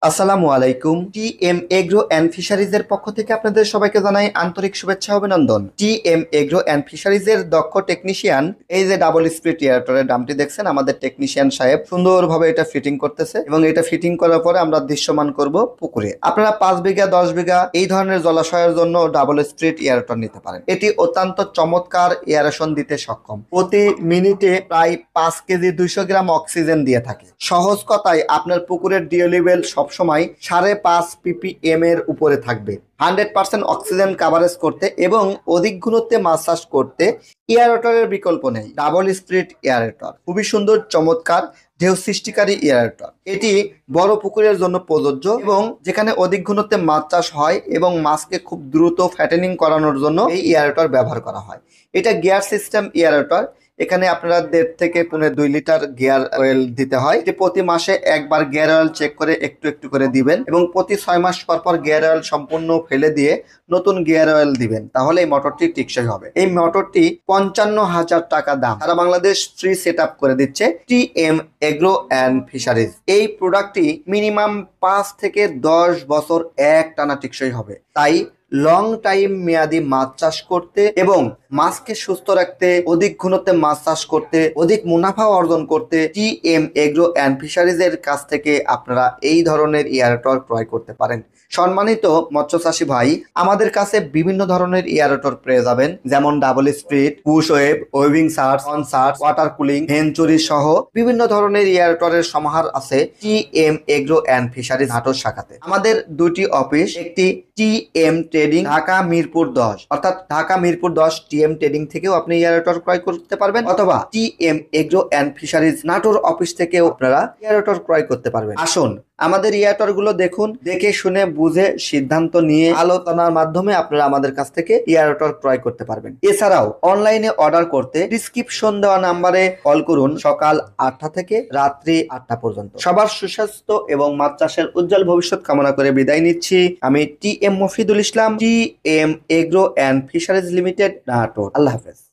আসসালামু আলাইকুম। TM agro and ফিশারিজের পক্ষ থেকে আপনাদের সবাইকে জানাই আন্তরিক শুভেচ্ছা ও অভিনন্দন। টিএম এগ্রো অ্যান্ড ফিশারিজের দক্ষ টেকনিশিয়ান, এই যে ডাবল স্প্লিট এয়ারটরের দামটি দেখছেন, আমাদের টেকনিশিয়ান সাহেব সুন্দরভাবে এটা ফিটিং করতেছে এবং এটা ফিটিং করার পরে আমরা দৃশ্যমান করব পুকুরে। আপনারা 5 বিঘা 10 বিঘা এই ধরনের জলাশয়ের জন্য ডাবল স্প্লিট এয়ারটর নিতে পারেন। এটি অত্যন্ত চমৎকার এয়ারেশন দিতে সক্ষম। প্রতি মিনিটে প্রায় 5 কেজি 200 গ্রাম অক্সিজেন দিয়ে থাকে। সহজ কথায় আপনার পুকুরের ডিও লেভেল সবসময় 5.5 ppm এর উপরে থাকবে। 100% অক্সিজেন কাভারেজ করতে এবং অধিক ঘনত্বে মাছ চাষ করতে এয়ারটরের বিকল্প নেই। ডাবল স্প্লিট এয়ারটর খুবই সুন্দর, চমৎকার, ঢেউ সৃষ্টিকারী এয়ারটর। এটি বড় পুকুরের জন্য প্রযোজ্য এবং যেখানে অধিক ঘনত্বে মাছ চাষ হয় এবং মাছকে খুব দ্রুত ফ্যাটেনিং করানোর জন্য এই এয়ারটর ব্যবহার করা হয়। এটা গিয়ার সিস্টেম এয়ারটর। এখানে আপনারা 1.5 থেকে 2 লিটার গিয়ার অয়েল দিতে হয়। যে প্রতি মাসে একবার গিয়ার অয়েল চেক করে একটু একটু করে দিবেন এবং প্রতি 6 মাস পর পর গিয়ার অয়েল সম্পূর্ণ ফেলে দিয়ে নতুন গিয়ার অয়েল দিবেন, তাহলে এই মোটরটি টেকসই হবে। এই মোটরটি 55,000 টাকা দাম। সারা বাংলাদেশ ফ্রি সেট আপ করে দিচ্ছে টিএম এগ্রো অ্যান্ড ফিশারিজ। এই প্রোডাক্টটি মিনিমাম 5 থেকে 10 বছর এক টানা টেকসই হবে। তাই লং টাইম মেয়াদি মাছ চাষ করতে এবং মাছকে সুস্থ রাখতে, অধিক ঘনত্বে মাছ চাষ করতে, অধিক মুনাফা অর্জন করতে টিএম এগ্রো অ্যান্ড ফিশারিজ এর কাছ থেকে আপনারা এই ধরনের এয়ারটর ক্রয় করতে পারেন। সম্মানিত মৎস্য চাষী ভাই, আমাদের কাছে বিভিন্ন ধরনের এয়ারটর পেয়ে যাবেন, যেমন double split, push wave, waving search, on search, water cooling, venturi সহ বিভিন্ন ধরনের এয়ারটরের সমাহার আছে TM agro and fisheries Natore শাখাতে। আমাদের দুটি অফিস, একটি টিএম ট্রেডিং ঢাকা মিরপুর 10, অর্থাৎ ঢাকা মিরপুর 10 টিএম ট্রেডিং থেকেও আপনি এয়ারটর ক্রয় করতে পারবেন, অথবা TM agro and fisheries Natore office থেকেও আপনারা এয়ারটর ক্রয় করতে পারবেন। আসুন আমাদের এয়ারটর গুলো দেখুন, দেখে শুনে বুঝে সিদ্ধান্ত নিয়ে আলোচনার মাধ্যমে আপনারা আমাদের কাছ থেকে এয়ারটর ক্রয় করতে পারবেন। এছাড়াও অনলাইনে অর্ডার করতে ডিসক্রিপশন দেওয়া নাম্বারে কল করুন সকাল 8টা থেকে রাত্রি 8টা পর্যন্ত। সবার সুস্বাস্থ্য এবং মাছ চাষের উজ্জ্বল ভবিষ্যৎ কামনা করে বিদায় নিচ্ছি। আমি TM Mofidul Islam, TM agro and fisheries limited, Natore. আল্লাহ হাফেজ।